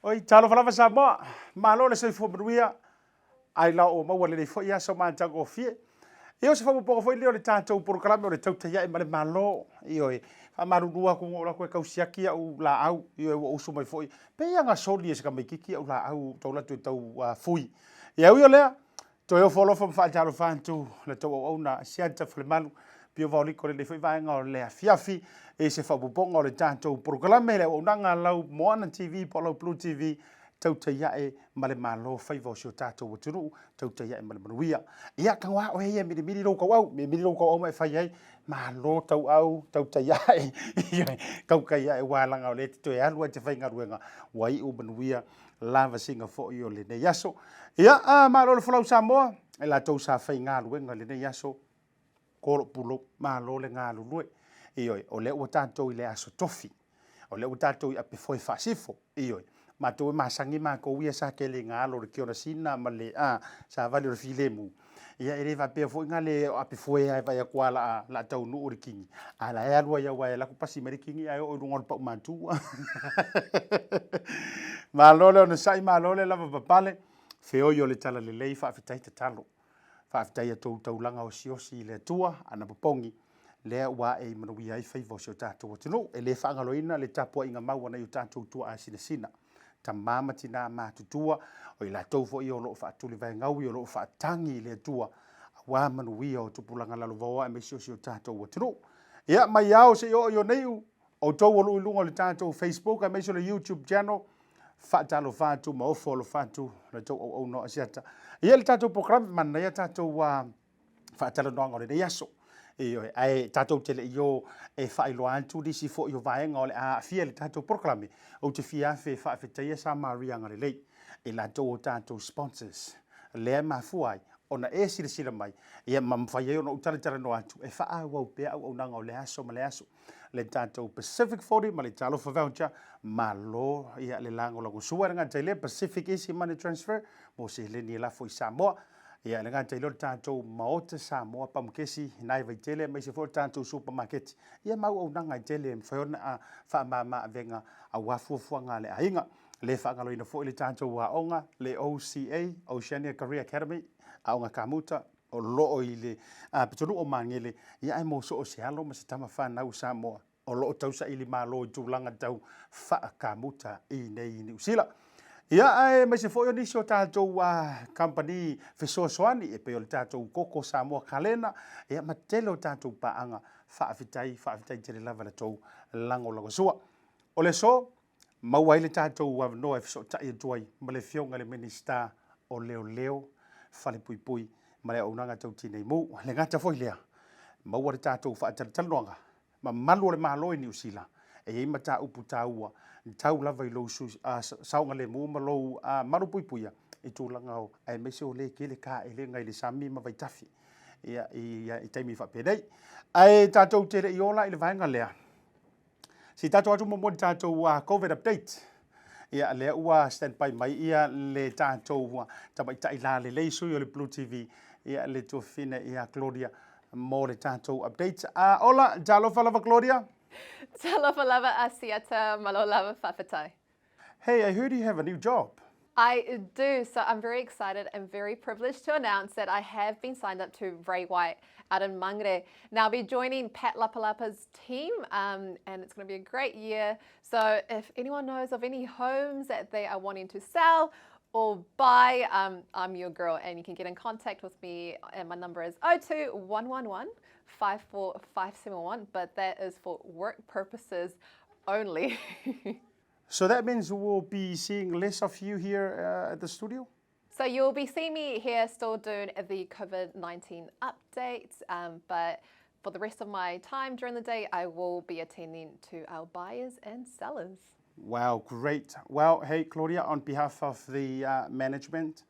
Oi, talo falava Samoa, malo le soifo manuia, ai la o maua le fo ia so mantango o fie. Io se fa un po' foi le tātou programa o le Tautai e male malo, io e fa marunua ko ngola ko kausiaki au la au, io e usu mai foi. Pe ia nga soli e se ka mai kiki au la au tau la tu tau fui. Ia ui o lea, to e folo fa fa talo fantu le tau au na Asiata Pio Vaoliko le foi vai nga o le fiafi e se fa bubonga o le tātou programa le o nanga lau Moana TV, Polo Blue TV, Tautai e male malo fai vo sio tato o tunu Tautai e male manuia ia ka wa o he mi mi ro ko au mi ro ko au mai fai ai malo tau au Tautai e kau kai e wala nga le to e alu te fai nga ruenga wai o manuia lava singa fo i o le ne yaso ia a malo le flau Samoa e la tau sa fai nga ruenga le ne yaso ko pulo malo le nga lu ioi o le o tato i le aso tofi o le o tato i ape foi fasifo ioi ma to masangi ma ko ia sa ke le ngalo le kiona sina ma le sa vale o filemu ia ere va pe fo ngale ape foi ai vai kwala la tau no o kingi ala e alua ia wa la ku pasi meri kingi ai o ngol pa mantu ma lole no sai ma lole la papale fe o yo le tala le lei fa fitai te talo fa fitai to tau langa o siosi le tua ana popongi le wa e mano ia i fai vo so tato tino e le fa ngaloina le tapo inga mau na yu tato tua asina sina tamama tina matutua o ila tau fo i o loo whaatuli vai ngau i o loo whaatangi le tua wa manuia o tupulanga lalo vaoa e mesio sio tātou wa tino. Ia mai au se o neiu o tau o luilunga le tātou Facebook a mesio le YouTube channel whaatalo whaatu ma ofo lo whaatu le tau o no asiata. Ia le tātou program mana ia tātou whaatalo noanga o le yaso. Ai tatou tele io e failo antu di si fo io vaenga o le a fia le tatou proclame o te fia fe fa fe te sa maria ngale lei e la to tatou sponsors le ma fuai ona e sila mai ia mam fa ye no tala tala no atu e fa a wo pe o nanga o le aso ma le aso le tatou Pacific 40 ma le talo fa voucher ma lo ia le lango lo suara nga tele PacificEzy money transfer mo se le ni la fo Samoa ia le ngata ilo tātou Maota Samoa pamukesi nai vai tele mai se fo tātou supermarket ia mau au nanga tele mfaiona a fa mama venga a wafu fuanga le ainga le fa ngalo ina fo le tātou wa onga le OCA Oceania Career Academy a onga kamuta o lo ile a pitonu o mangele ia ai mo so o se alo ma se tama fa na Samoa o lo tausa ili malo tulanga tau fa kamuta i nei ni usila. Ia ai mai se foi ni so tātou company fesoasoani e pe o tātou koko Samoa kalena ia matele o tātou paanga whaafitai te lava le tau lango sua. O le so, maua ile tātou noa e fesoatai e tuai ma le fionga le minister o leo fale pui ma le aunanga tau tinei mu le ngata foi lea. Maua le tātou whaatalitaloanga ma malu le malo i New Zealand e ima ta upu taua tau lava i lo saunga le mu ma lo maru puipuia i tūlanga o ai mese o le kele ka e le ngai le sami ma vai tafi ia i taimi whapedei ai tātou tere i ola i le vaenga lea si tātou atu mo tātou COVID update ia lea ua standby mai ia le tātou tamaita i la le leisu i o le Blue TV ia le tuafina ia Claudia mo le tātou update ola talofa lava Claudia. Talofa lava Asiata malo lava whawhatai. Hey, I heard you have a new job. I do, so I'm very excited and very privileged to announce that I have been signed up to Ray White out in Mangere. Now I'll be joining Pat Lapalapa's team and it's going to be a great year. So if anyone knows of any homes that they are wanting to sell or buy, I'm your girl and you can get in contact with me and my number is 02111 54571, but that is for work purposes only. So that means we'll be seeing less of you here at the studio? So you'll be seeing me here still doing the COVID-19 updates, but for the rest of my time during the day, I will be attending to our buyers and sellers. Wow, great. Well, hey, Claudia, on behalf of the management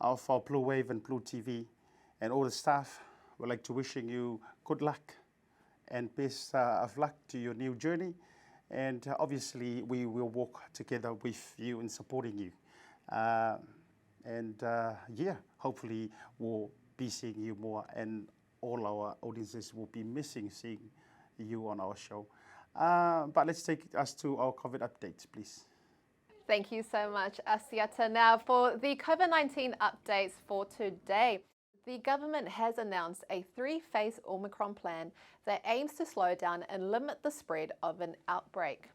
of our Bluwave and Blue TV and all the staff, we'd like to wishing you good luck and best of luck to your new journey. And obviously, we will work together with you in supporting you. Yeah, hopefully we'll be seeing you more and all our audiences will be missing seeing you on our show. But let's take us to our COVID updates, please. Thank you so much, Asiata. Now, for the COVID-19 updates for today, the government has announced a three-phase Omicron plan that aims to slow down and limit the spread of an outbreak.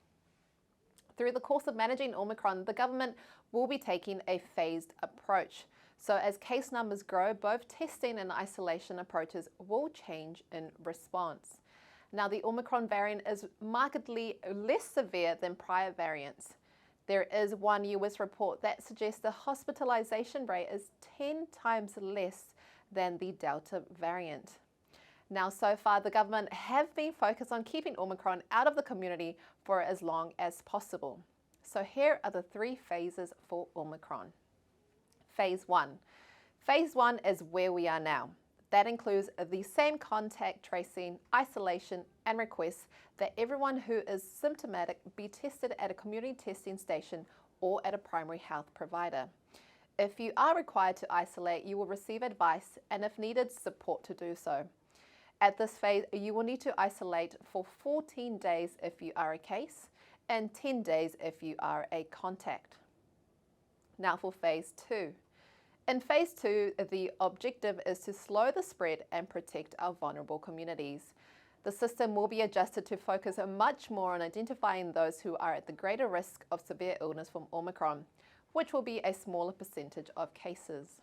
Through the course of managing Omicron, the government will be taking a phased approach. So as case numbers grow, both testing and isolation approaches will change in response. Now, the Omicron variant is markedly less severe than prior variants. There is one US report that suggests the hospitalization rate is 10 times less than the Delta variant. Now, so far, the government have been focused on keeping Omicron out of the community for as long as possible. So here are the three phases for Omicron. Phase 1. Phase 1 is where we are now. That includes the same contact tracing, isolation, and requests that everyone who is symptomatic be tested at a community testing station or at a primary health provider. If you are required to isolate, you will receive advice and, if needed, support to do so. At this phase, you will need to isolate for 14 days if you are a case and 10 days if you are a contact. Now for phase 2. In phase 2, the objective is to slow the spread and protect our vulnerable communities. The system will be adjusted to focus much more on identifying those who are at the greater risk of severe illness from Omicron, which will be a smaller percentage of cases.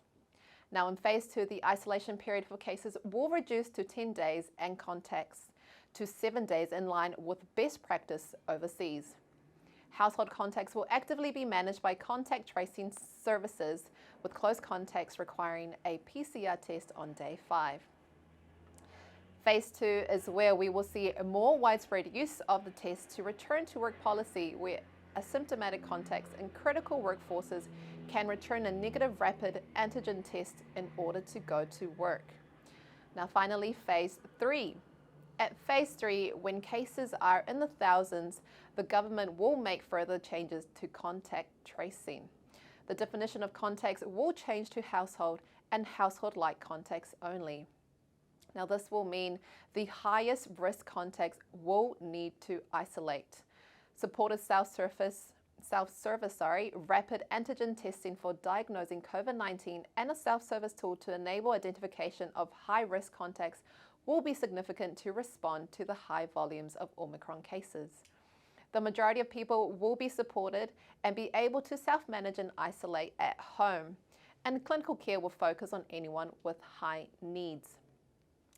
Now in phase 2, the isolation period for cases will reduce to 10 days and contacts to 7 days in line with best practice overseas. Household contacts will actively be managed by contact tracing services, with close contacts requiring a PCR test on day 5. Phase 2 is where we will see a more widespread use of the test to return to work policy, where asymptomatic contacts in critical workforces can return a negative rapid antigen test in order to go to work. Now finally, phase 3. At phase 3, when cases are in the thousands, the government will make further changes to contact tracing. The definition of contacts will change to household and household-like contacts only. Now this will mean the highest risk contacts will need to isolate. Supported self-service rapid antigen testing for diagnosing COVID-19 and a self-service tool to enable identification of high-risk contacts will be significant to respond to the high volumes of Omicron cases. The majority of people will be supported and be able to self-manage and isolate at home, and clinical care will focus on anyone with high needs.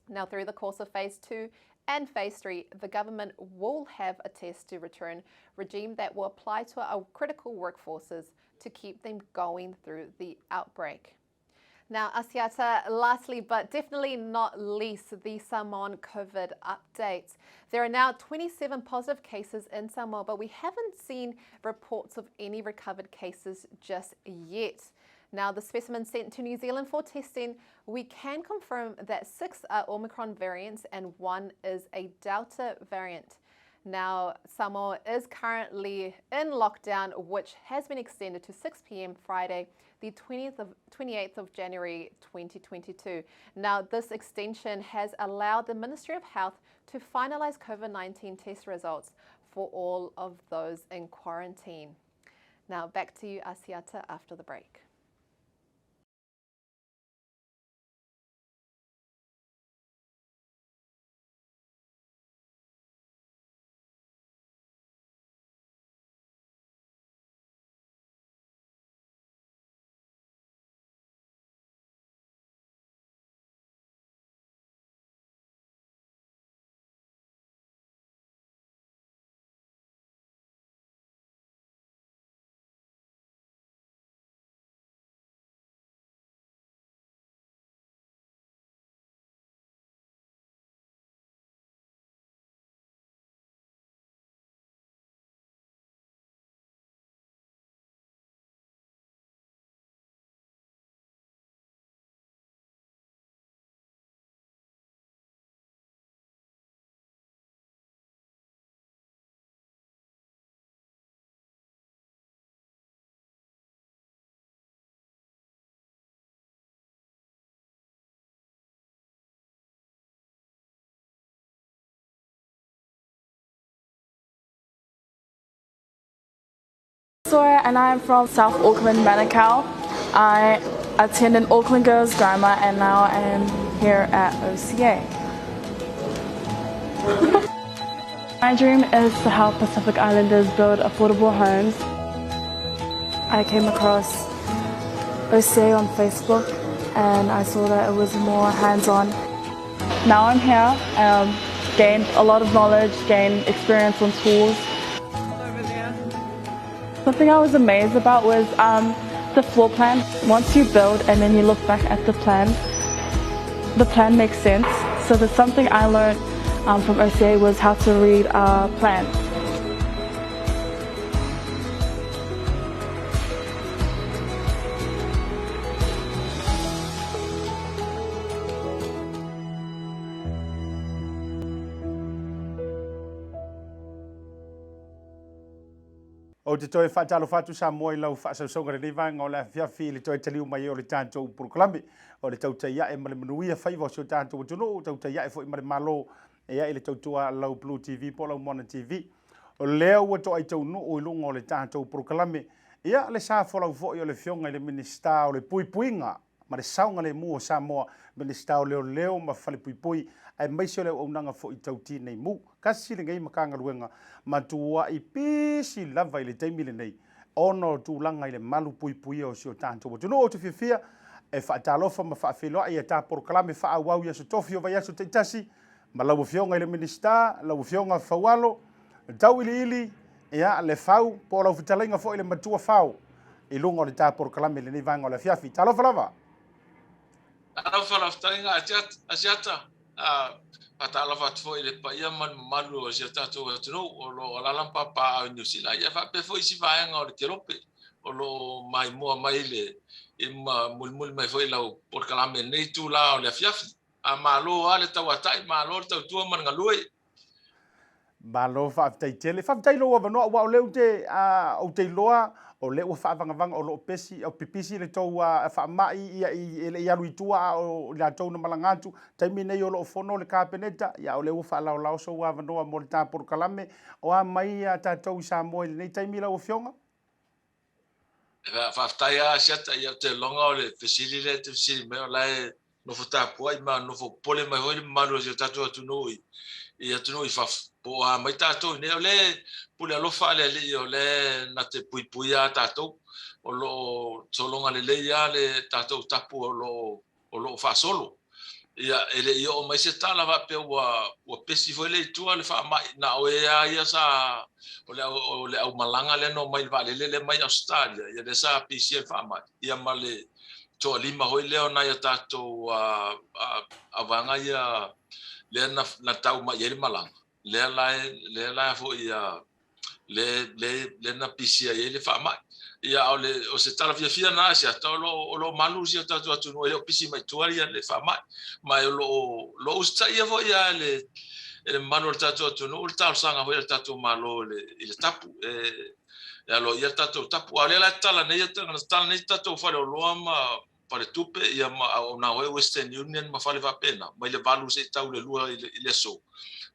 Now, through the course of phase 2 and phase 3, the government will have a test to return regime that will apply to our critical workforces to keep them going through the outbreak. Now, Asiata, lastly but definitely not least, the Samoan COVID updates. There are now 27 positive cases in Samoa, but we haven't seen reports of any recovered cases just yet. Now, the specimens sent to New Zealand for testing, we can confirm that 6 are Omicron variants and 1 is a Delta variant. Now, Samoa is currently in lockdown, which has been extended to 6 p.m. Friday, the 28th of January 2022. Now, this extension has allowed the Ministry of Health to finalize COVID-19 test results for all of those in quarantine. Now, back to you, Asiata, after the break. Papatoetoe, and I'm from South Auckland, Manukau. I attended Auckland Girls Grammar, and now I am here at OCA. My dream is to help Pacific Islanders build affordable homes. I came across OCA on Facebook, and I saw that it was more hands-on. Now I'm here, gained a lot of knowledge, gained experience on tools. Something I was amazed about was the floor plan. Once you build and then you look back at the plan makes sense. So there's something I learned from OCA was how to read a plan. O te toi whaatalo whatu Samoa I lau whaasausaunga re leivanga o le awhiawhi le toi te liu mai o le tātou Purukalame o le tautai ia e male manuia whaiva o sio tātou watuno o tautai ia e fo I male malo e ia I le tautua lau Blue TV po lau Moana TV o lea ua to ai tau no o ilunga o le tātou Purukalame ia le sa folau fo I o le fionga I le minista o le puipuinga ma le saunga le mua o Samoa minista o leo ma whale puipui ai maisi o leo aunanga fo I tauti nei mu kasi le ngai makanga ruenga matua I pisi lava I le taimile nei ono tūlanga I le malu puipui o sio tātou watuno o te whiwhia e whaatalofa ma whaawhiloa I e tā Purukalame whaawau ia so tofi o vai aso teitasi ma lau fionga I le minista lau fionga Faualo tau ili ia le fau po lau fitalainga fo I le matua fau I lunga o le tā Purukalame le nei vanga o le fiafi talofa lava Talofa la fitalinga Asiata Patala fat foi le paia malu o sia tatu tunu o lo lalampa pa New Zealand ia fa pe foi si vai nga o te rope o lo mai mo mai le mul mai foi la Purukalame nei tu la o le fiafi a malo ale tautai malo tau tu man ngalui malo fa taitele fa tailo wa no wa le te o te loa o le wa fa vanga o lo pesi o pipisi le tau fa mai ia luitua o la tau na malangatu taimi nei o lo fono le kapeneta ia o le fa la so wa no mo le tā Purukalame o a mai ta tau Samoa nei taimi la o fionga fa taia siata ia te longa o le facility te facility me la no fota poi ma no fo pole mai hoi malu sia tatu tunu ia tunu I fa po a mai tatou ne le pule alofa le o le na te puipui a tatou o lo solonga le ia le tatou tapu o lo fa solo ia ele ia o mai se tala va pe o pesi foi le tua le fa mai na o ia sa o le au malanga le no mai va le mai Australia ia le sa pisi fa mai ia male to lima hoi le ona ia tatou a vanga ia le na tau mai ele malanga le la fo ia le na pisia ele fa mai ia o se tala fia na sia o lo malu sia tatu atu no ele pisi mai tuaria le fa mai lo usta ia fo ia le malu tatu atu no ulta sanga fo tatu malo le tapu ia lo ia tatu tapu ale la tala nei tala nei tatu fa lo ma pare tupe ia na Western Union ma fale va pena mai le valu se tau le lua ile so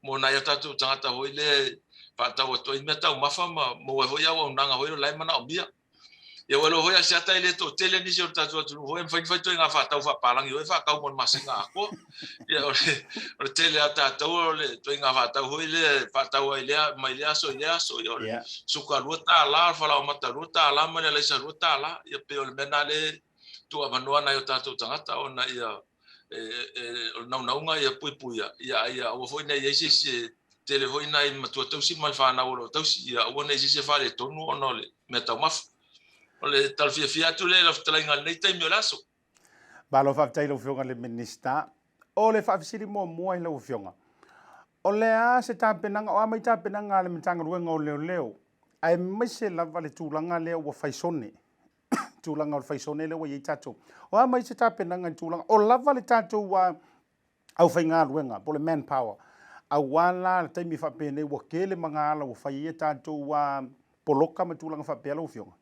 mo na ia tatu tangata hoi le Papatoetoe I meta uma fama mo hoi au nanga hoi lai mana o bia ia walo hoi Asiata ile to tele ni se tatu tu hoi fai to nga fa tau fa palangi hoi fa kau mon masinga ko ia o tele ata tau le to nga fa tau hoi le fa tau ile mai le so ia suka luta la fa la mata luta la ma le sa luta la ia pe o mena le tu amanua na yo tatu tangata ona ia naunga ia puipuia ia o foi nei ese telefone nai matua tau si mal fa na o tau si ia o nei se fa le tonu ona le meta maf o le tal fia tu le la tlainga nei tai miolaso ba lo fa tailo fionga le minista o le fa fisiri mo I lo fionga o le a se ta penanga o a mai ta penanga le mitanga ruenga o leo ai mai se la vale tulanga le o faisone tulanga o faisone le o i tatu o a mai se ta penanga tulanga o lava le tatu wa au fainga ruenga po le manpower a wala te mi fa pene o kele mangala o fai tatu wa poloka ma tulanga fa pelo fionga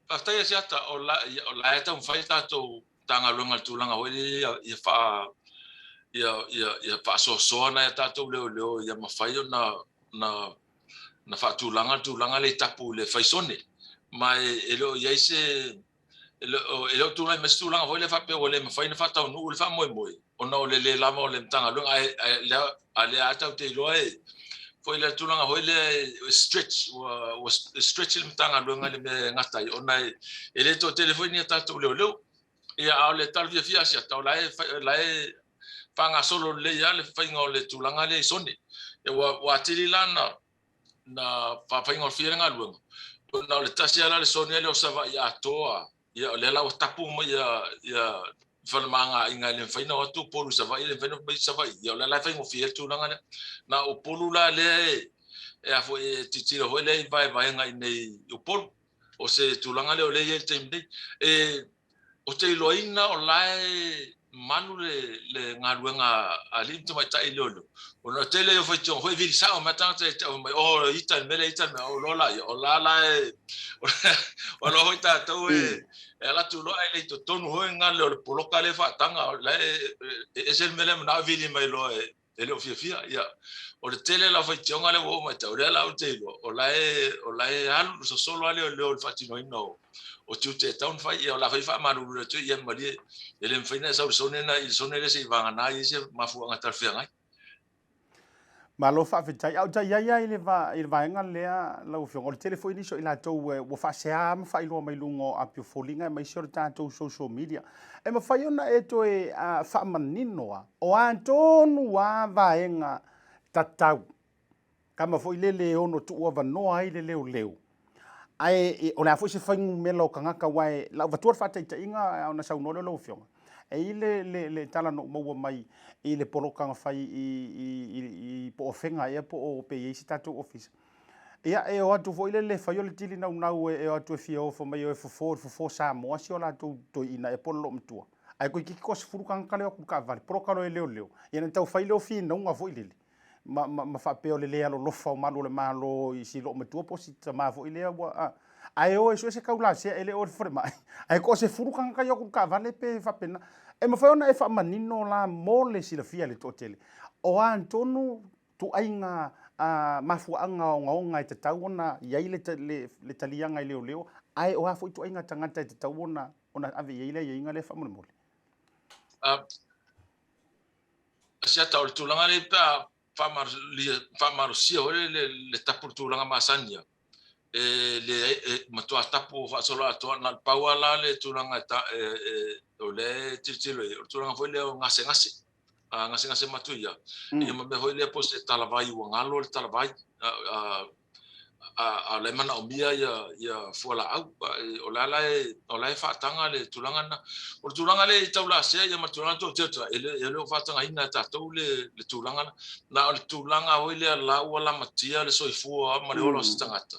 aftai Asiata o la ta fai tatu tanga lunga tulanga o ia fa ia fa so na tatu leo ia mafai na na tūlanga le tapu le faisone mai elo yaise elo tūlanga mes tūlanga foi le fa pe o le mafai na fa tau nu le fa moi ona o le lama o le mtanga lunga ale ata te loe foi le tūlanga foi le stretch was stretch le mtanga lunga le ngata ona ele to telefoni ta to le ia ao le tal via sia tau lai panga solo le ya le fainga le tūlanga le sone e wa tili lana na fainga fia nga luenga na le tasi ala le sone le o sava ia toa ia le la o tapu mo ia falmanga inga le faina o tu polu sava ile faina mai sava ia le la fainga fia tūlanga na o polu la le e a foi titira ho le vai nga nei o polu o se tūlanga le o le ye temde e o te loina o lai manu le ngaluenga ali to mai tai lolo o no tele o foi tong foi vil sa o matang te o itan mele itan o lola o la o lo hoita to e la tu lo ai le to tonu ho ngale o poloka le fa tanga la e se mele na vili mai lo e le fia ya o le tele la foi tong ale o mai ta o la o te o la alu so solo ale o fatino ino o tute town fai e la fai fa maru le tu ia mali ele mfaina sa sone na il sone le se vanga na i se mafu nga tar fia ngai malo fa fitai au tai ia ile va nga le la ufio o telefoni so ila to wo fa seam fa ilo mai lungo a pio folinga mai so ta to social media e ma fai ona e to e fa manino o antonu wa vaenga tatau kama foi le ono tu wa no ai le leo ai o la foi se fai melo kanga ka wai la va tuar fa tai inga ona sa no lo fio e le tala no mo mai i le poloka fai i po ofenga e po o pe i statu office ia e o atu foi le fai o le tili na e o atu fio fo mai o fo Samoa si o la to ina e polo mtua ai ko ki ko se furu kan kale o ka vale proka lo leo ia na tau fai le fi no nga foi le ma fa pe o le alo lo fa malo le malo i si lo mtua po si ma foi le wa ai o eso se kaula se ele o forma ai ko se furu kan ka yo ka vale pe fa pena e ma fa ona e fa manino la mole si la fia le totele o antonu tu ainga mafu anga nga te tauna ia ile le talianga ile leo ai o afu tu ainga tangata te tauna ona ave ile inga le fa mole Asiata o tūlanga le pa famar sia o le tapu tūlanga masania le matua tapu fa solo ato na pauala le tūlanga o le titilo o tūlanga foi le ngase matuia ia me foi le poste talavai o ngalo le talavai a le mana o mia ia fuala au o la fa tanga le tūlanga na o tūlanga le taula se ia matulanga to teta ele fa tanga ina tatou le tūlanga na o tūlanga o le la wala matia le soifua ma le olo stangata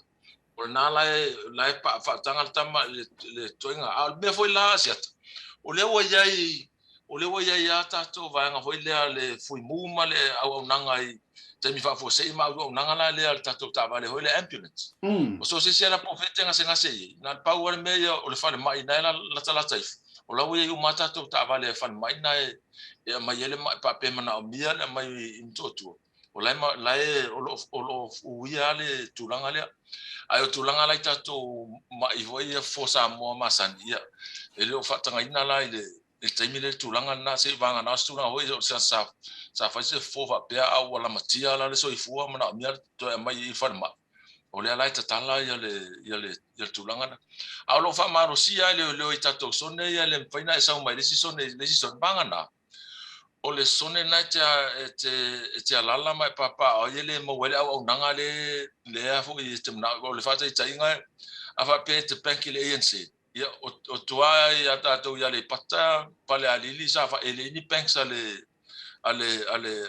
o na la pa fa tanga tama le toinga a me foi la siata o le wa ia tatou va nga foi le foi muma le au nanga i te mi fa fo sei ma au nanga la le tatou ta vale foi le ambulance o so se la profete nga se na pa o me o le fa mai na la tala taif o la ia u mata tatou ta vale fa mai na e mai ele pa pe mana o mia na mai intotu o la o ia le tulanga le ai o tulanga lai tatou mai voi fo Samoa masania ele o fatanga ina la ile e taimi le tulanga na se vanga na stuna hoi sa fa se fo va pe a wala matia la le soifua mana mia to mai I farma o le lai tatala ia le tulanga na a lo fa maro sia le tatou sone ia le faina e sa mai le si sone vanga na o le sone na te alala mai papa o ele mo wele au nanga le afu I te na o le fata I tainga a fa pe te penki le ANC ia o tua ia tatou ia le pata pale alili sa fa ele ni pensa ale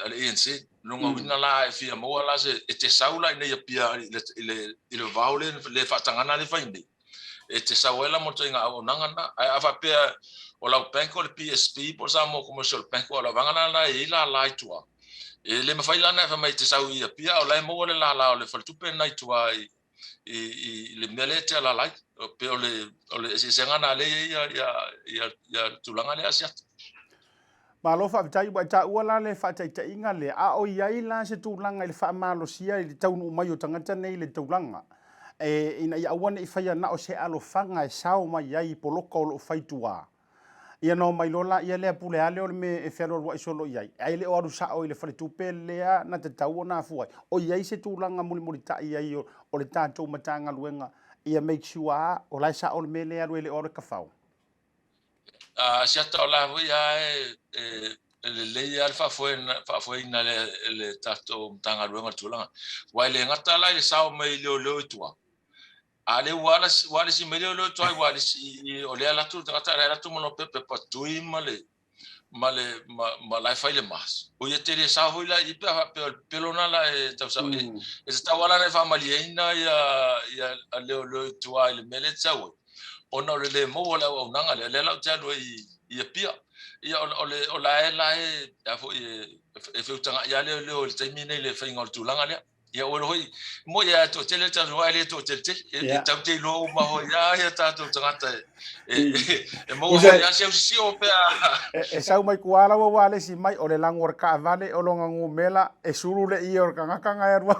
ANC longa wina la e fia mo la se te saula nei pia le vaule le fatangana le faini e te sawela mo tinga o nanga na a fa pe o la penko le PSP por sa mo commercial penko la vangana la e la tua e le mafaila na fa mai te sau ia pia o la mo la le faltupe na tua I le mele te la lai pe o le se ngana le ia tulanga le asia Malo whaafitai wa ta ua la le whaataitai inga le a o iai la se tūlanga i le whaamalosia i le taunu mai o tangata nei le tūlanga. Ina i awane i whaia na o se alofanga e sao mai iai poloko o lo whaitua. Ia no mai lola ia lea pule ale o le me e whero rua i solo iai. Ai le o aru sa o i le whare tupe lea na te tau o na fuai. O iai se tūlanga muli ta iai o le tātou matanga luenga. Ia make sure o lai sa o le me lea rue le ore ka whau. Asiata o la hui le lei al fa foi na le tato tanga ruanga tulanga wai le ngata la le sao mai le tua ale wala si mai le tua wala si o le ala tu ngata la tu mono pepe patui male la fai le mas o ye te le sao hui la i pelona la e tau sa e sta wala le fa malieina ya le tua le mele tsawe ona le mo la o nanga le la tsa do i pia ia o la a fo e fe tanga ia le o te mine le fe ngol tulanga le ia o hoi mo ia to tele tsa no ale to tele e tau te lo ma ho ia ta to tanga e mo ia se o pe e sau mai kuala wa wale si mai o le langor ka vale o longa ngumela e suru le i o kanga e rua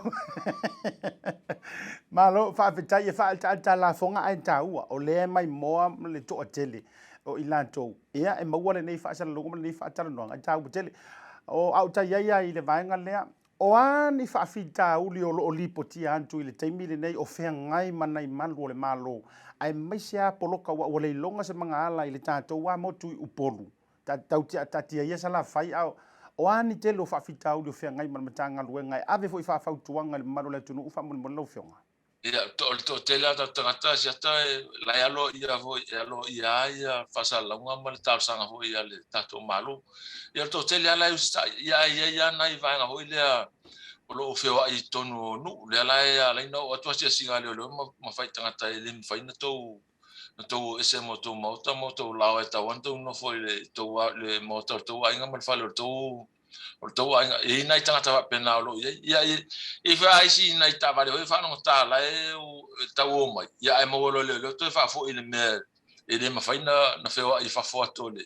malo fa fitai e fa ta la fonga ai taua o le mai moa le to tele o ilanto ia e maua le nei fa sa lo nei fa ta no ai tau tele o au ta ia i le vainga lea o ani fa fita uli o lipo tia antu i le taimi le nei o fea ngai manai malu o le malo ai mai sia poloka o le longa se manga ala i le tātou wa motu i upolu tau tia ia sala fai au o ani te lo fa fita uli o fea ngai matanga luenga ave fo i fa fautuanga le malo le tunu ufa mo lo fionga ia to tele ta tangata siata la yalo ia vo ia fasa la nga mal ta sanga ho ia le tato malo ia to tele ala ia na i va nga ho ia o lo feo ai tonu nu le ala ia la no o to sia singa le ma fai tangata le fai na to ese moto Maota moto la ta wanto no foi le moto to ai nga mal falo to o to ai nai tangata pena lo ia e vai si nai ta vale o fa no ta la e ta o mai ia ai mo lo le to fa fo ile me ele ma faina na feo ai fa fo to le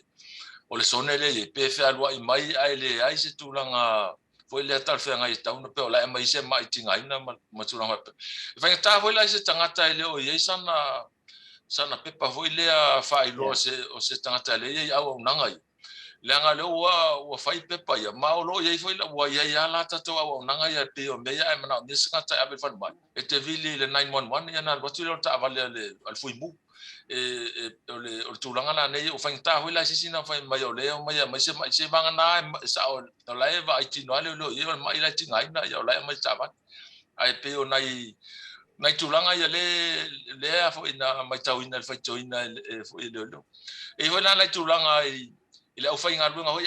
o le sonele le pe fe alwa i mai ai le ai se tulanga foi le tal fe ngai ta no pe o la mai se mai tinga ina ma tulanga fa ta foi la se tangata ile o ye sana pepa foi le fa ilo se tangata le ia au nangai langa le wa fai pepa ya ma lo ye foi la wa ya la ta to wa nanga ya te o me ya mana ni ska ta ave fan ba e te vili le 911 ya na watu lo ta vale le al foi mu o tu langa na nei o fai ta ho la si na fai mai o le mai se banga na sa o la e va ti no le lo ye mai la ti ngai na ya la mai ta va ai pe o nai tu langa ya le a foi na mai tau ina fai to ina foi le lo e ho na tu langa ile au fainga luenga hoi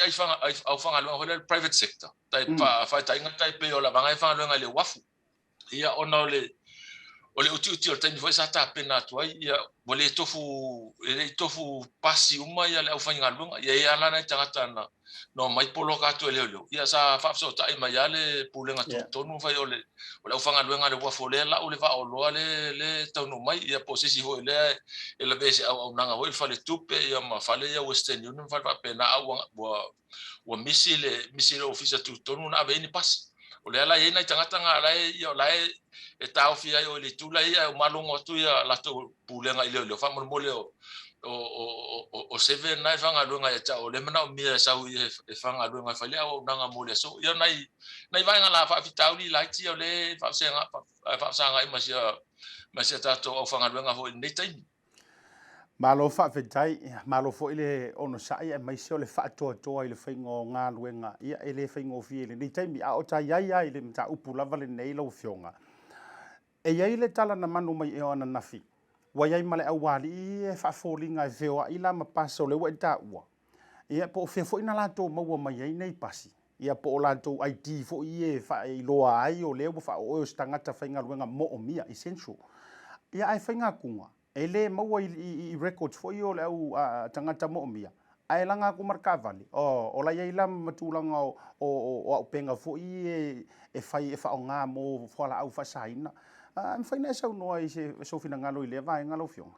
au fanga luenga hoi le private sector tai fa tai ngatai pe o la vanga fanga luenga le wafu ia ona ole uti o tani foi sa ta pena tu ai ia ole tofu pasi uma ia le au fainga luenga ia ala na tangata na no mai polo ka tu le ia sa fa so tai mai ale pulenga tu tonu fai ole au fanga luenga le wafu le la ole va o lo le tonu mai ia posisi hoi le ele bese au nanga hoi fa le tupe ia ma fa le ia Western Union fa pena au wa misile ofisa tu tonu na be ni pas ole ala ia na tangata nga ala ia la e tau fia o le tula ia o malungo tu ia la to pulenga ile le fa mo le o seven nai fanga lunga e ta o le mana o mia sa u e fanga lunga fa le o nanga mo le so ia nai vai nga la fa fitau li la ti o le fa sanga i masia tato o fanga lunga ho nei tai malo fa fetai malo fo ile ono sai e mai se le fa to ile faingo nga luenga ia ele faingo fi ile nei tai mi a o ta ia ile mta upu lava le nei lo fionga e ia ile tala na manu mai e ona nafi wa ia male au wali e fa folinga e feo ila ma paso le wa ta ua ia po fe fo ina la to mo mai ai nei pasi ia po la to IT fo ie fa i loa ai o le fa o stangata fainga luenga mo o mia essential ia ai fainga kunga ele mau i records fo io le au tangata mo mia ai langa ku marka vale o la ia ila matulanga o penga fo i e fai e fa nga mo fo la au fa saina am faina sa no ai se so fina ngalo ile vai ngalo fionga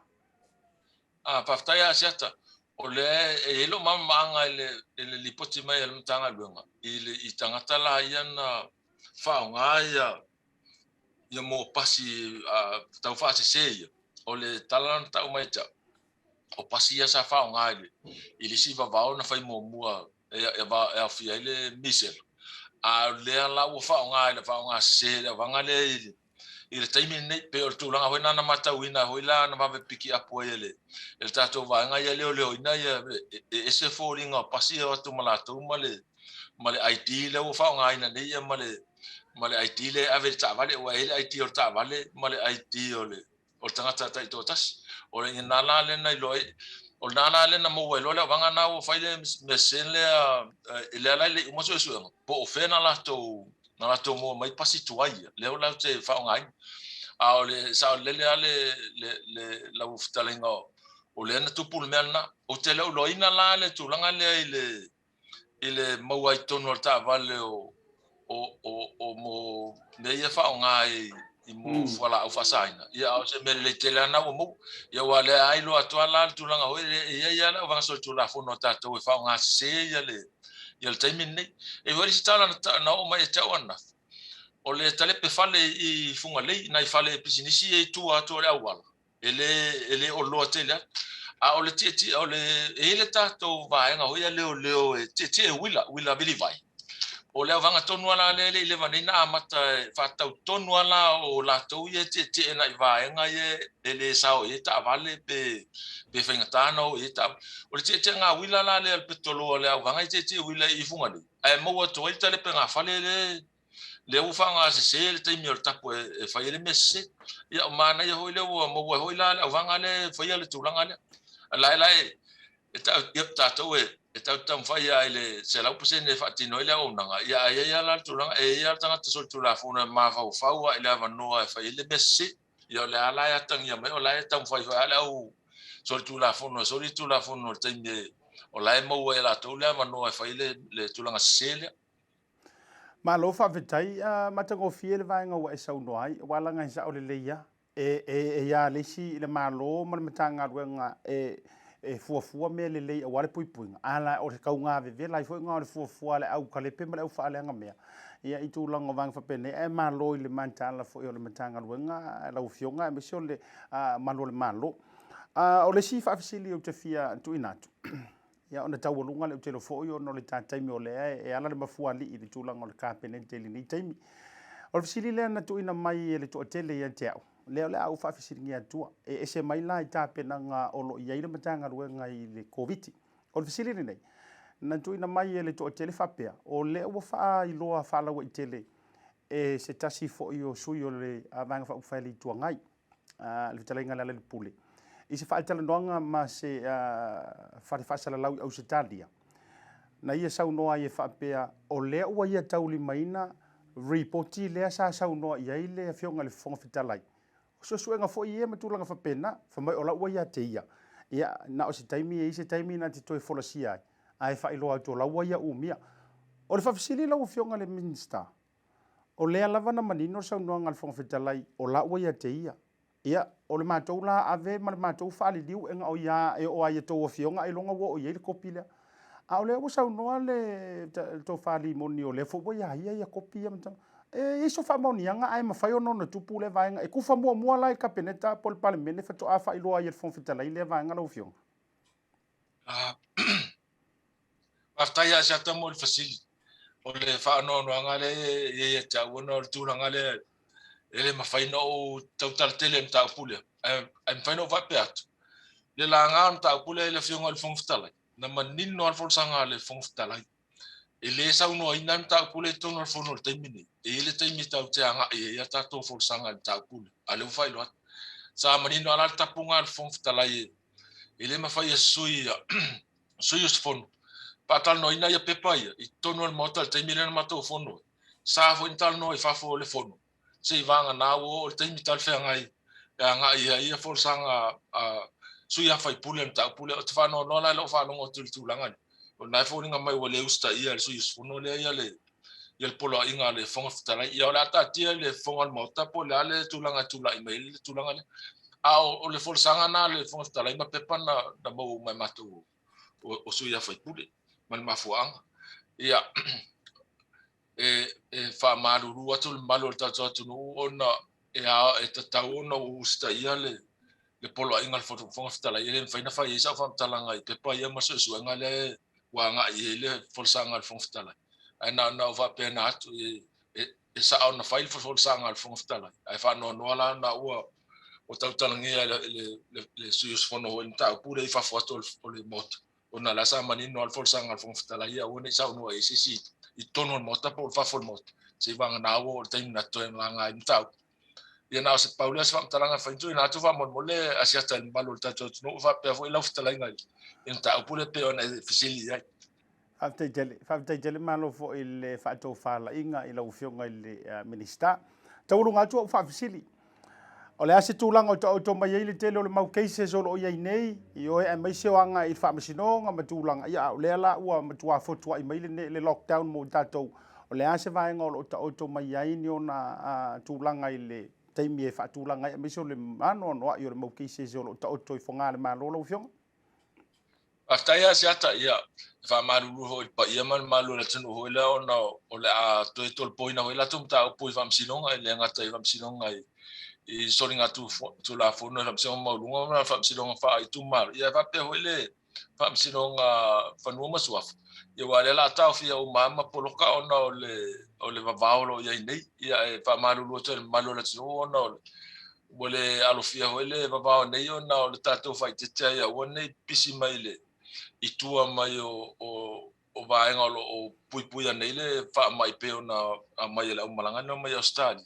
pa ftai asiata le e lo manga ele lipoti mai le tanga luenga i tangata la ia na faunga ia mo pasi tau fa se o le talan tau mai ta o pasi ia sa faunga ile si va na fai mo mua e afia ile misel a le la o faunga se le vanga le ile taimi nei pe o tu langa hoina na mata wina hoila na va piki apo ele el tato va nga ia leo ina ia ese falling up pasi o tu malato male ID le o fa nga ina nei male ID le ave ta vale o ele ID o ta vale male ID o tanga ta to tas o le nala le na lo o nala le na mo lo le vanga na o faile mesen le ele la le mo so po ofena la to mo mai pasi tuai le o la te fa nga a le sa le la uftalinga o le na tupu melna o te le loina la le tulanga le ile mau ai tono ta vale o mo me ia fa nga i mo fala o fasaina ia o se me le tele na o mo ia wale ai lo atwala tulanga o ia la va so tula fono ta to fa nga se ia le taimi nei e wari stala na o mai tawana o le tale pe fale i funga lei na i fale pisinisi e tu ato le awala ele o lo tele a o le titi o le ele tato va nga ho ia leo e titi e wila bili vai o le vanga tonu ala le vani na mata fa tau tonu ala o la to ia titi na i va nga ye ele sao e ta vale pe fenga tano e ta o le titi nga wila la le petolo le vanga titi wila i funga lei e mo to ele tale pe nga fale le ufanga se le taimi o tapo e fai le messe ia mana ia hoile o mo hoila le vanga le fai le tulanga le lai eta to eta tam fai ile se la puse ne fati no ile o nanga ia la tulanga ia tanga to so tula fona ma fa ile va no fai le messe ia le ala ia tang ia me o la tam fai ala o so tula fona so tula fona taimi o la mo ia la to le va no fai le tulanga sele ma lo fa vetai matango fiele vai nga wa sau no ai wala nga sa o le leia ya le si le malo ma matanga nga fuafua me le lei wale pui ala o ka nga ve lai fo nga fuafua le au kale pe ma fa le nga me ia i tu langa vang fa pene e malo le mantala fo o le matanga nga la ufionga me so le malo le malo o le si fa fisili o te fia tu inatu ia ona taualunga le telefoni o no le taimi o le e ala le mafuali i le tulanga o le kapene tele ni taimi o le fisili le na tuina mai le to tele ia te au le au fa fisili ngia tua e se mai la i tapena nga o lo ia i le matanga ruenga i le covid o le fisili nei na tuina mai le to tele fa pea o le o fa i loa fa la i tele e se tasi fo i o sui o le avanga fa ufali tuangai le talenga le pule i se whaitala noanga ma se whare lau au se talia. Na ia sau noa i e whapea o lea ua ia tauli maina reporti lea sa sau noa i aile a fionga le whonga whitalai. So suenga fo i e matulanga whapena, whamai o la ua ia te ia. Ia na o se taimi e i se taimi na te toi wholasia ai. A e whailoa atu o la ua ia umia. O le whafisili lau fionga le minister. O lea lavana manino sau noa ngal whonga whitalai o la ua ia te ia. Ia o le matou la ave ma le matou fali liu enga o ia e o ai to fionga e longa wo o ia le kopile a o le o sau no le to fali moni o le fo ia ia kopia mta e iso fa moni anga ai ma fai ono na tupu le vaenga e ku fa mo la ka peneta pol parlemene fa to afa i lo ai le fon fitala i le vaenga lo fionga aftai ya sa tamo le fasili o le fa no anga le ia ta wono tu anga le ele mawhaina o tautal tele mta pule am whaina o vapeat le la nga mta pule ele fionga le fongftalai na manino al forsanga le fongftalai ele sa uno ina mta pule tono al fono le taimini ele taimi tau te anga ia tato forsanga mta pule ale whailo sa manino ala tapunga al fongftalai ele mawhaia sui us fono patal no ina ia pepai i tono al Maota le taimini na mato fono sa fo intal no i fafo le fono se vanga na o te mital fe ngai nga ia for sanga suia fai pule ta pule te fa no la lo fa no tu langa o na fo ninga mai wale usta ia le suis fo no le ia le il polo inga le fonga fitala ia la ta tia le fonga al Maota po le tu langa tu la email tu langa le a o le for sanga na le fonga fitala ma pepa na mo mai matu o suia fai pule man mafuanga ia fa maruru atu le malo tatu atu no ona e tatau ona usta ia le polo ainga le foto fonga fitala ia le faina fa isa fa talanga i pepa ia maso suanga le wa nga i le folsanga le fonga fitala ana na va pena atu e sa ona fail folsanga le fonga fitala ai fa no la na ua o tau talangia le suius fono o nta pure i fa foto le mot ona la sa mani no al folsanga le fonga fitala ia ona sa no e sisi i tono le mota po fa fol mot se vanga na o tem na to la nga nta ia na se Paula se talanga fa tu na tu fa mon mole asiata el malo tato no fa pe foi la fitala inga nta pure pe ona fisili ai Faftai jele malo fo il fato fala inga ila ufionga il minista. Taurunga tu fa fisili. Ole ase tulanga o mai ile tele o le mau cases o ia nei I o e mai se wanga I fa masinonga matulanga ia ole ala ua matua fotua I mai le lockdown mo tato ole ase vaenga o mai ai ni ona tulanga ile taimi e fa tulanga ia mai se le mano no I o le mau cases o to I fonga le malo lo ufionga. Aftaia siata ia fa maruru ho pa ia man malu le tunu ho le ona o le a to poina ho la tum ta o pui fam sinonga le ngata I fam sinonga I soringa tu la fono fam sinonga mo lunga fam sinonga fa I tu mal ia fa pe ho le fam sinonga fa no masuaf ia wa le la ta fia o mama poloka ona o le Faualo ia nei ia fa maruru to malu le tunu ona ole alofia ho le Faualo nei ona o le tato fa te ia o nei pisi mai le I tua mai o vaenga o pui nei le fa mai pe ona mai le umalanga no mai ostadi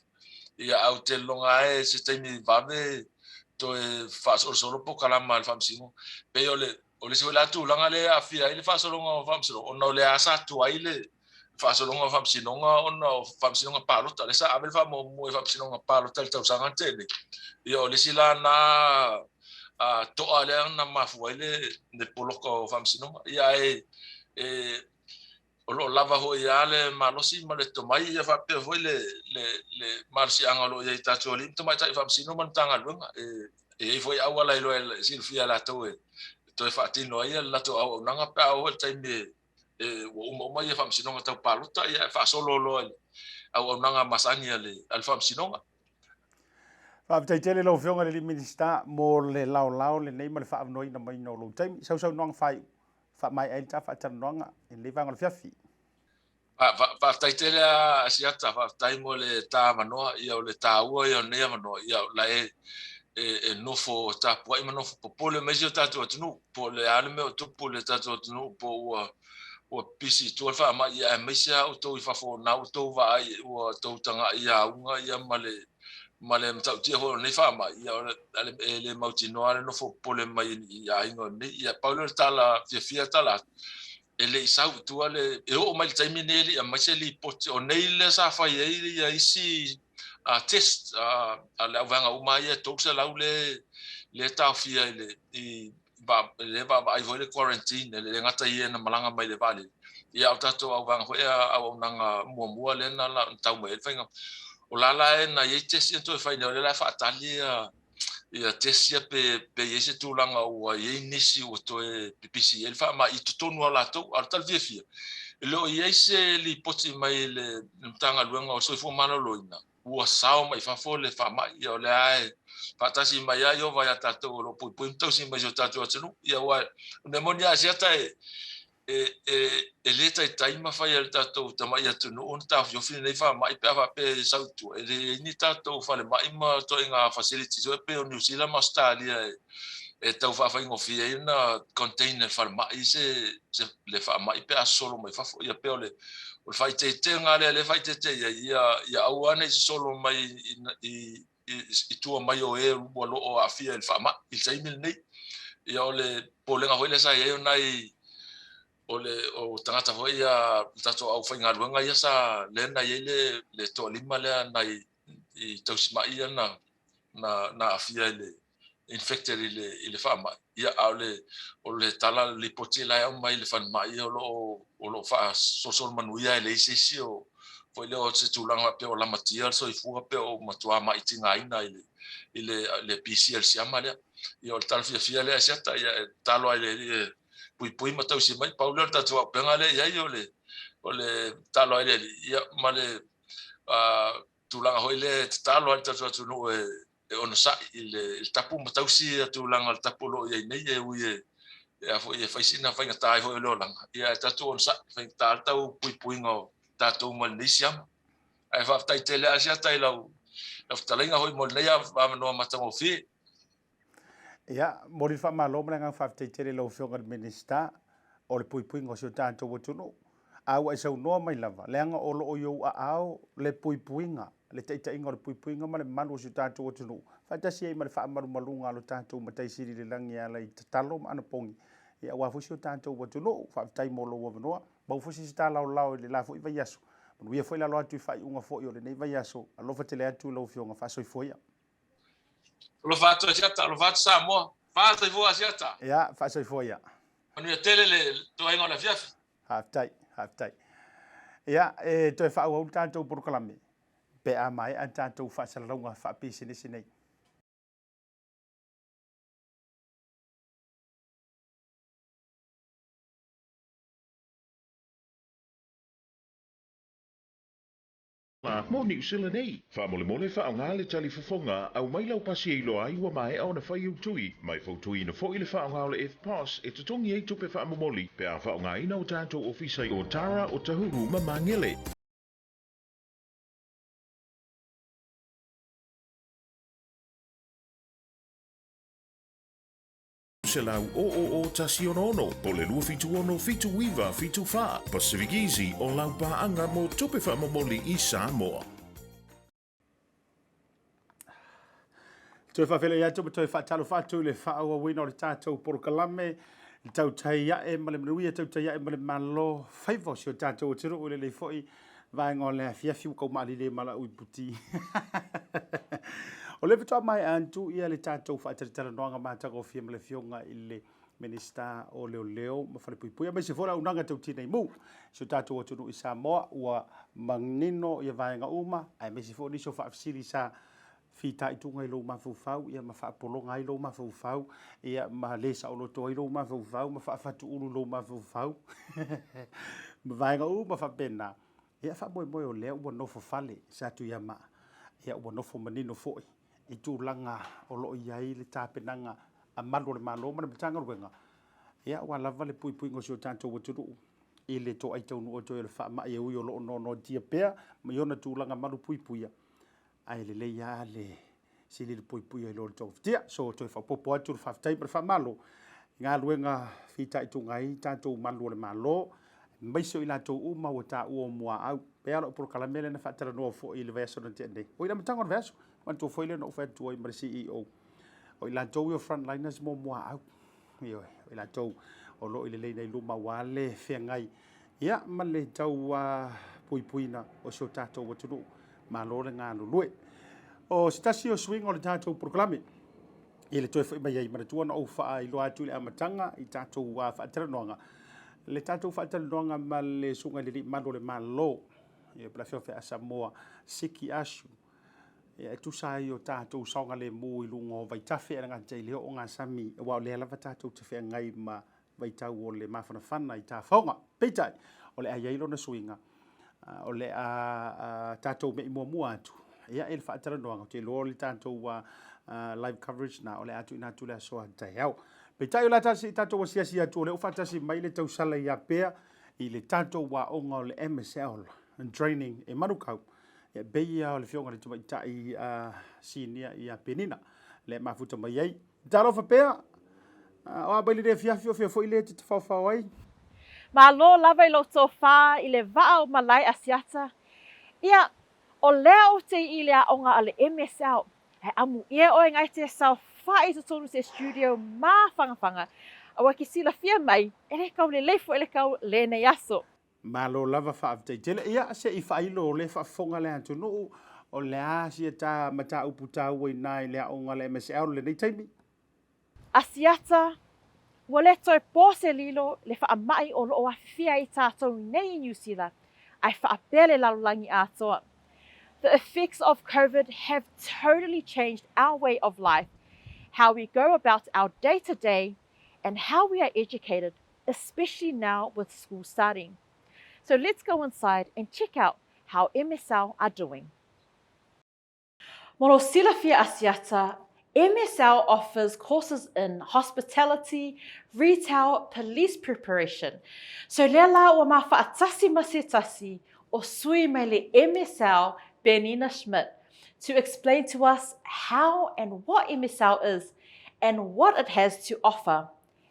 ia au te longa e se taimi vave to e fa solo po kala mal fam singo pe ole se la tu langa le afia ile fa solo ngo fam solo ona le asa tu ai le fa solo ngo fam sinonga ona fam sinonga palo ta le sa avel fa mo fam sinonga palo tal tau sanga tele ia ole sila na to ale na mafuaile de poloko fam sinonga ia o lo lava ho ia le malosi ma le tomai ia fa pe foi le marsi angalo ia tatu lim tomai tai fam sinonga tanga lunga foi awala ilo silfia la to to fa tino ia la to au nanga pa o tai me o mai fam sinonga tau palota ia fa solo lo au nanga masani al fam sinonga Faftai tele lo fionga le minista mo le lao le nei ma le fa noi na mai no lo taimi sau nong fai fa mai ai ta fa tan nonga in le vanga le fiafi fa taitele asiata fa tai mo le ta manoa ia o le ta ua ia nei manoa ia la no fo ta po i mano fo po le mesio ta tu po le alme o tu po le ta tu po o pisi tu fa ma ia mesia o to fa fo na o to va o to tanga ia unga ia male mtau tia ho nei fa ma ia le mautinoa no fo po le mai ia ingo nei ia paulo tala fia tala ele isau tu ale o mai taimi neli a maseli poti o nei le sa fa ia isi a test a le vanga uma ia toksa la le ta fia le ba ai voi le quarantine le ngata ia na malanga mai le vale ia o tato au vanga ho ia au nanga mua le na la tau mai fenga o la na ia test to fa le la fa talia ia tesia pe ese tu langa o ia nisi o to pipisi el fa ma I tonu ala to al tal via lo ia se li poti mai le tanga luanga o so fo malo loina o sao mai fa fo le fa ma ia le ai fa tasi mai ai o vai ata to lo pu to si mai o tato tenu ia wa demonia asiata le tai ma fa ia tato tama ia tu no on ta yo fini nei fa mai pe sa tu ni tato fa le mai ma to inga facilities o pe o New Zealand ma stadia tau fa ingo fia na container fa mai se le fa mai pe solo mai fa ia pe le o fa te nga le fa te ia au ane solo mai I tu mai o lo o afia el fa mai il sai mil nei ia ole polenga ho le sa ia nai o tangata foi ia tato au fainga luanga ia sa lena ile le to lima le na I tausima ia na afia ile infected ile fama ia ole tala le potela mai le fan mai o lo fa social manuia ile sisi o foi le o se tulanga pe o la material so I fu pe o matua mai tinga ina ile le PC el siama le ia o tal fia le asiata ia talo ile pui ma tau si mai paula tatua penga le ia ole talo ile ia male tulanga hoile talo al tatua tunu e ona sa ile tapu ma tau si tulanga al tapu lo ia nei e ui ya fo ia faisina fa nga tai ho lo langa ia tatu on sa fa tau pui ngo tatu mal nisiam ai fa tai tele asia tai lau talinga hoi mo leia va no matango fi ia mori fa malo manga fa tele lo fionga minista o le pui ngo so tanto wotunu au ai sau no mai lava leanga o lo yo ao le puinga le tai inga le puinga ma le manu so tanto wotunu fa tasi ai ma fa malunga lo tanto matai siri le langi ala i talo ana pongi ia wa fusi tanto wotunu fa tai mo lo wanoa ba fusi sta lao le la fo i yaso no ia foi la lo atu fa unga fo yo le nei vai yaso alo fa tele atu lo fionga fa soi foi lo fatto Asiata lo fatto Samoa fa sai vo Asiata ia fa soi foi ia onu ia tele le to inga la fiaf half tai ia to fa o tanto por kalame pe a mai an tanto fa salonga fa business nei Mo New Zealand ei. Fa mole fa nga le tali fofonga au mai lau pasi e lo ai wa mai au na fa yu tui. Mai fo tui na fo ile fa nga le if pass e tutongi e tupe fa moli. Pe a fa nga ina o tanto ofisa o Tara o Tahuhu ma mangele. Se lau o tasi ono. Po le lua fitu ono fitu wiva fitu fa. PacificEzy o lau paanga mo tupe fa moli i Samoa. Toi fa fele ya toi fa talo fa tu le fa o wino le tato por kalame Tautai ya e male mnuia Tautai ya e male malo faivo si o tato o tiro o le foi vai ngole fia fiu ko mali le mala ui puti o le vitua mai antu ia le tato fa tala noanga mata ko fia male fionga ile minista o leo ma fale pui mai se fora unanga tauti nei mu so tato o tunu i Samoa ua mangnino ia vai nga uma ai me se fora ni so fa afsiri sa fita i tunga i lo mafufau ia ma faapolonga i lo mafufau ia ma lesa o loto i lo mafufau ma faafatu ulu lo mafufau ma vaenga ma faapena ia faamoemoe o lea ua nofo fale sa atu ia maa ia ua nofo manino fo'i i tulaga o loo i ai le tapenaga a malu le malo ma le matanga ruenga ia ua lava le puipuiga o si o tatou atunuu i le toʻai taunuu o toe o le faamaʻi e ui o loo nonotia pea ma i ona tulaga malu puipuia ai le leia le sili le puipuia i lo le taufatia so toe faapopo atu le faafetai ma le faamalo galuega fitaʻituga ai tatou malu o le malo maise o i latou uma ua taʻua o moaau pea loo polokalame lena faatalanoa foʻi i le vaeaso na teʻanei o i le mataga o le vaeaso manatua foi le noo faatu ai ma le CEO o i latou i o frontliners mo moaau ioe o i latou o loo i le lei nei luma ua le feagai ia ma le tau puipuina o si o tatou atunuu malo le galulue o se tasi o swing o le tatou proklame i le toe foʻi mai ai manatua na ou faailoa atu i le amataga i tatou faatalanoaga le tatou faatalanoaga ma le suga i le lii malu o le malo ia palafeafea Samoa siki asu ia e tusa ai o tatou saoga lemu i luga o vaitafe e lagata i le oo gasami ua o lea lava tatou tafeagai ma vaitau o le mafanafana i tafaoga peitai o le aiai lona suiga o le tatou meʻi muamua atu ia e le faatalanoaga o te iloa o le tatou live coverage na o le atu ina atu le asoa taeao peitai o le atasi i tatou asiasi atu o le o faatasi mai le tausala ia pea i le tatou aʻoga o le MSL training e Manukau ia beia o le fioga le tumaitaʻi sinia ia Penina le mafuta mai ai talofa pea o abai le leafiafi o fea foʻi lē te tafaofao ai Malo lava i loto wha i le vaa o malai Asiata. Ia, o lea o te i le aonga a le MSL. He amu ia o ngai te sau wha i tutonu se studio mā whangawhanga. Awa ki sila fia mai, e le kau le leifo e le kau le nei aso. malo lava faafetaitele ia se i faailo o le faafofoga le atunuu o le a sia ta mataupu tāua inā i le aʻoga le MSL lenei taimi Asiata, ua le toi pose lilo le whaamai o loo awhia i tātou nei New Zealand. Ai whaapele lalulangi atoa. The effects of COVID have totally changed our way of life, how we go about our day-to-day, and how we are educated especially now with school starting. So let's go inside and check out how MSL are doing. Moro silafia Asiata, MSL offers courses in hospitality, retail, police preparation. So lela o ma whaatasi masetasi o sui mele MSL Penina Schmidt to explain to us how and what MSL is and what it has to offer.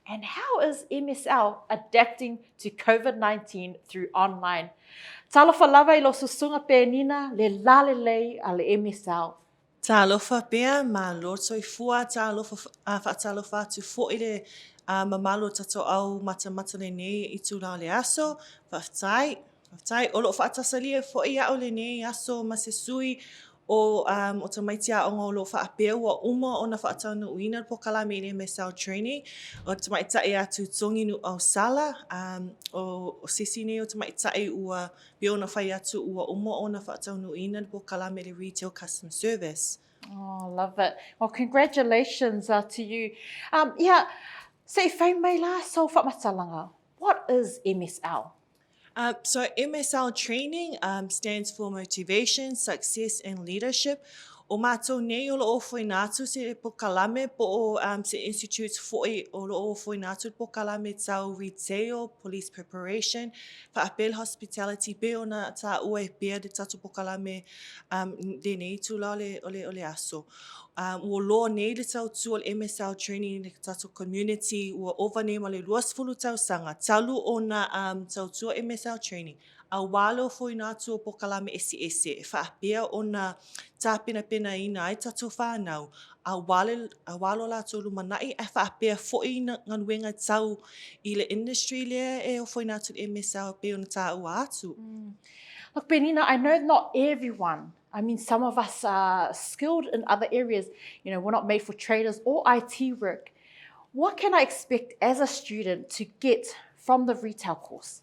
And how is MSL adapting to COVID-19 through online? Talofa lava I lo susunga Penina le lei ale MSL. Talofa pea ma lor soifua talofa whaatalofa atu fo'ile mamalo tato au mata le nei I tū le aso, whaftai, olo whaatasalia fo'i au le nei aso ma se sui o ta maitia o ngō lo whaapea ua uma o na whaatanu uina po kalame I le MSL training o ta maitai atu tongi nu au sala o sisi nei o ta maitai ua pio na whai atu ua uma o na whaatanu uina po kalame le retail customer service. Oh, love it. Well, congratulations to you. Say whai mai la so whamatalanga. What is MSL? So MSL training stands for Motivation, Success and Leadership. O mātou nei o lo o whainatu se po kalame po o se institutes fo'i o lo o whainatu po kalame tau retail, police preparation, whaapel hospitality pe o na ta ua e pia de tatu po kalame de nei tu la ole aso. Ua loa nei le tau tu o le MSL training le tatu community ua ova nei ma le luas fulu tau sanga. Talu o na tau tu o MSL training. A walo foi natu o po kalame ese whaapea o na tāpena ina ai tatu whanau. A walo la tolu manai e whaapea foi na nganuenga tau I le industry lea e o foi natu MSL pe o na tā ua atu. Look, Penina, I know not everyone. I mean, some of us are skilled in other areas. You know, we're not made for traders or IT work. What can I expect as a student to get from the retail course?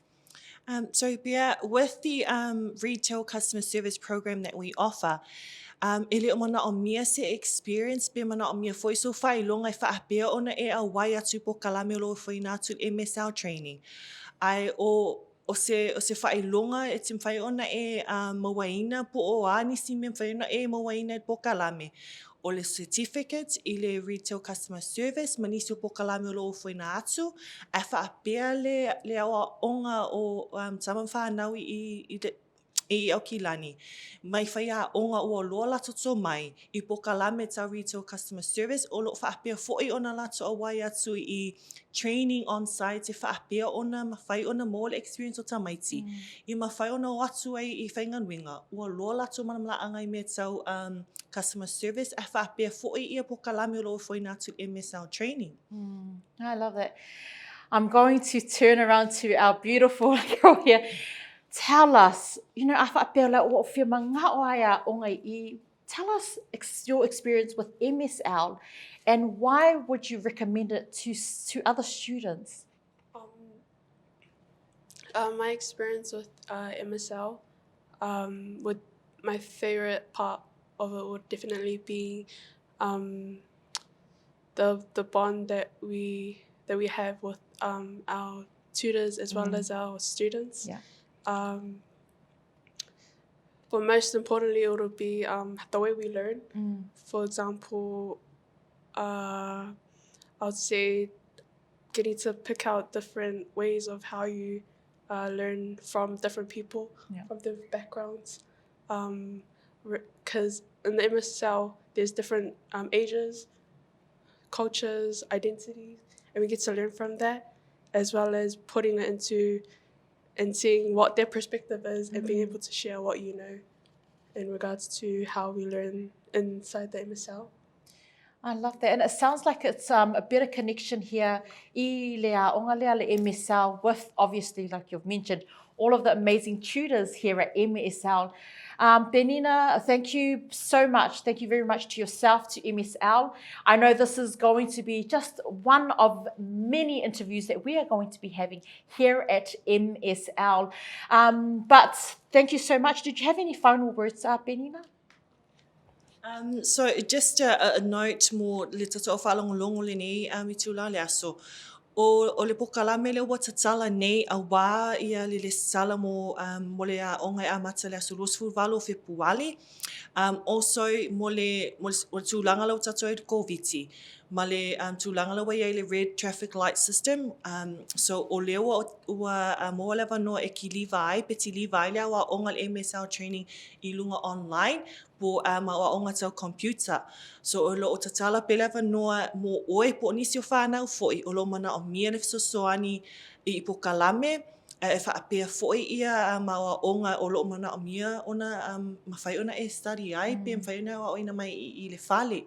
So Pea, with the retail customer service program that we offer, ele o mana o mia se experience pe mana o mia foi so fai longa I whaapea ona e a wai atu po kalame lo foi natu MSL training. Ai o se whai longa e tim whai ona e mawaina po o ani si me whai ona e mawaina po kalame. O le certificate I le retail customer service manisi po kalame o lo foi na atu e whaapea le awa onga o tama whanau I au kilani. Mai whai a onga ua loa lato tō mai I po kalame ta retail customer service o lo whaapea fo'i ona lato a wai atu I training on site e whaapea ona ma whai ona mo le experience o ta maiti. I ma whai ona o atu ai I whainganuinga ua loa lato manamla angai me tau customer service e whaapea fo'i ia po kalame o lo foi natu MSL training. I love that. I'm going to turn around to our beautiful girl here. Tell us, you know, tell us your experience with MSL and why would you recommend it to other students? My experience with MSL, my favorite part of it would definitely be the bond that we have with our tutors as well as our students. Yeah. But most importantly, it would be the way we learn. For example, I would say getting to pick out different ways of how you learn from different people, from different backgrounds. Because in the MSL, there's different ages, cultures, identities, and we get to learn from that, as well as putting it into and seeing what their perspective is and being able to share what you know in regards to how we learn inside the MSL. I love that. And it sounds like it's a better connection here I lea onga lea le MSL with, obviously, like you've mentioned, all of the amazing tutors here at MSL. Penina, thank you so much. Thank you very much to yourself, to MSL. I know this is going to be just one of many interviews that we are going to be having here at MSL. But thank you so much. Did you have any final words, Penina? So just a note more le tato o whalongolongo le nei I tū la le aso. O le pokalame le ua tatala nei a wā ia le sala mo le a ongai a mata le asulosfu valo fe puali. Also mo le tūlanga lau tato e koviti. Ma le tūlanga lau ia le red traffic light system. So o leo ua moa lewa noa e ki liva ai, peti liva ai lea wa onga le MSL training I lunga online. Po ma wa onga tau computer. So o lo o tatala pe lewa noa mo oe po nisi o whanau foi o lo mana o mia le fisosoani I pokalame e whaapea foi ia ma wa onga o lo mana o mia ona mawhai ona e study ai pe mawhai ona wa oina mai I le whale.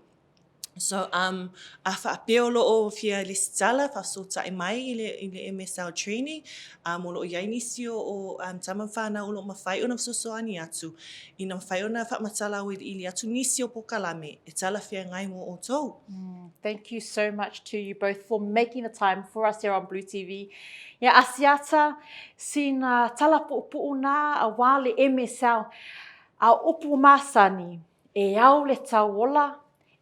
So a whaapea o lo o fia le stala whasota e mai I le MSL training o lo o iainisi o tama whana o lo mawhai ona fisosoani atu ina mawhai ona whaamatala o ili atu nisi o pokalame e tala fia ngai mo o tau. Thank you so much to you both for making the time for us here on Blue TV. Yeah, Asiata, sina tala pu'u na a wale MSL a upu masani e au le tauola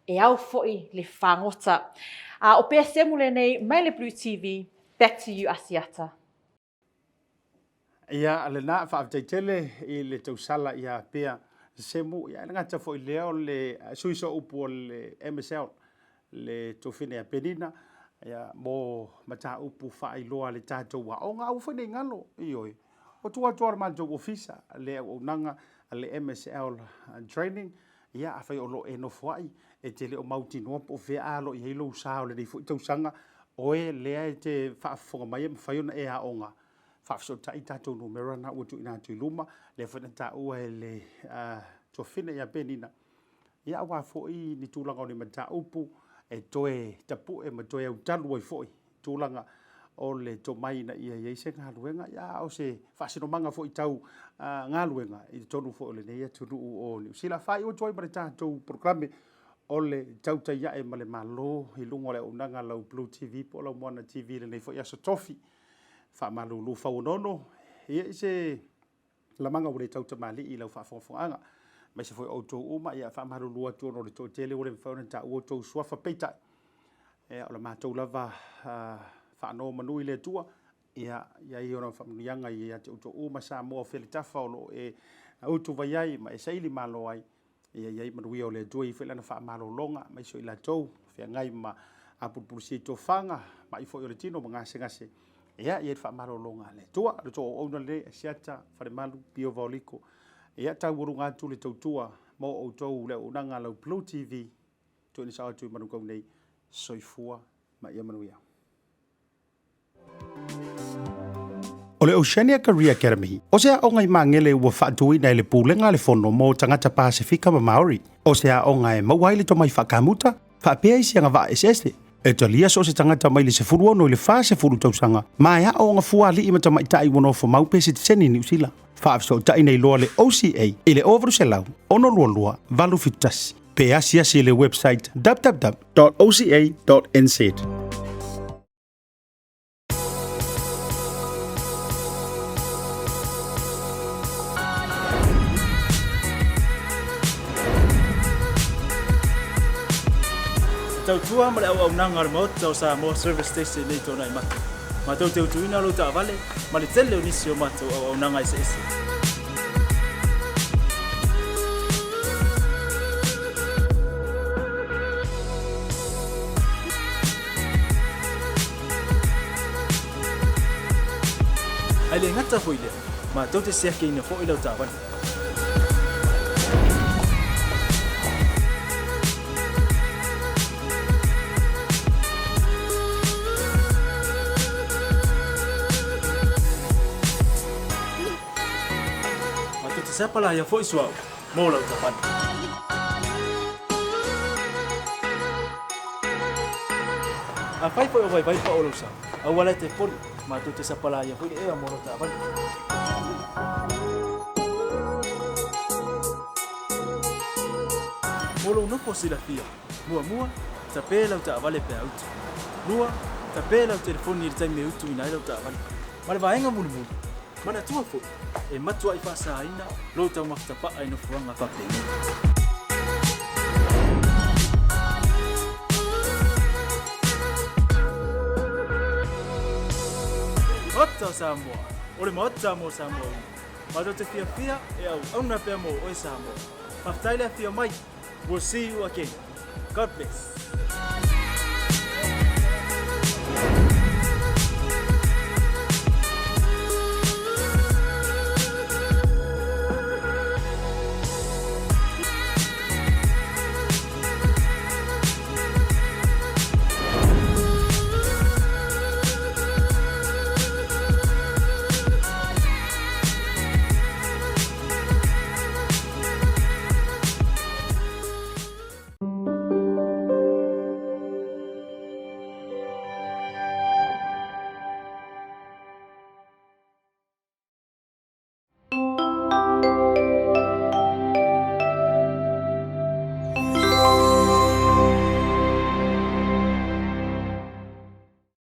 e au foi le whangota. O Pea Semu le nei, mai le Blue TV. Back to you, Asiata. Ia, ale na whaafteitele I le tausala ia Pea Semu. Ia, ngata foi leo le suiso upu o le MSL. Le tofine a Penina. Ia, mo mata upu whaailoa le tātou wa. O ngā ufene ngalo, ioi. O tua mātou ofisa, le unanga le MSL training. Ia, a whai o lo e no fuai. E te leo mauti noa po whea alo I heilo usao le nei fui tausanga. Oe lea e te whaafonga mai e mwhaiona e a onga. Whaafso ta I tātou no merana ua tu ina tu luma. Le whana ta ua e le tofine ia Penina. Ia awa foi ni tūlanga o ni mata upu. E toe tapu e ma toe au talu ai foi. Tūlanga o le to mai na ia iei se ngā luenga. Ia o se whaasino manga foi tau ngā luenga. I tonu foi o le neia tunu o New Zealand. Whai o toi mare tātou programe. O le Tautai ia e male malo I lungo le unanga lau Blue TV po lau Moana TV le nei fo ia so tofi fa malu lu fa unono ia se la manga o le Tautai mali I lau fa fonga mai se foi auto uma ia fa malu lu atu no le tele o le fa na ta o to swa fa peita e o le matou lava fa no manu I le tua ia I ona fa yanga ia te auto uma Samoa fele tafa o lo e auto vai ai mai se ili malo ai ia manuia o le tua I whelana wha malolonga mai so I la tau whea ngai ma apupurisi to whanga mai fo I o le tino mga ngase ia wha malolonga le tua le toa o ona le Asiata Pio Vaoliko ia tau urunga atu le tautua mo o tau le unanga lau Blue TV tu ni sawa tu Manukau nei soifua ma ia manuia. O le Oceania Career Academy, o sea o ngai mangele ua whaatui nei le pūlenga le fono mo tangata Pasifika ma Maori. O sea o ngai mauaile to mai whakamuta, whaapea isi anga wa esese. E talia so se tangata mai le se furu ono I le wha se furu tausanga. Maia o nga fuali I mata mai tai wono fo mau pesi te seni New Zealand. Whaafso tai nei loa le OCA I le overu se lau, ono lua valu fitasi. Pea siasi le website www.oca.nz. Tautua ma le au nanga le Maota o Samoa service station nei tōna I mata. Ma tau te utuina lo ta vale, ma le tele o nisi o mata au nanga I se ese. Ai le ngata hoi le, ma tau te seake ina fo I lau ta vale. Sapala ya foi suau, mola o tapan. A fai foi o vai pa o lusa. A wala te poli, ma tu te sapala ya foi e mola o tapan. Mola no posila fia. Mua, tapela o tavale pe auto. Lua, tapela o telefoni il time utu ina o tavan. Ma vai nga mulu. Mana tua fo e matua I whasa ina lo tau makitapa ai no fuanga whapeni. Maota o Samoa. O le maota mo Samoa. Mato te fia e au na pea mo o Samoa. Maftaile fia mai. We'll see you again. God bless.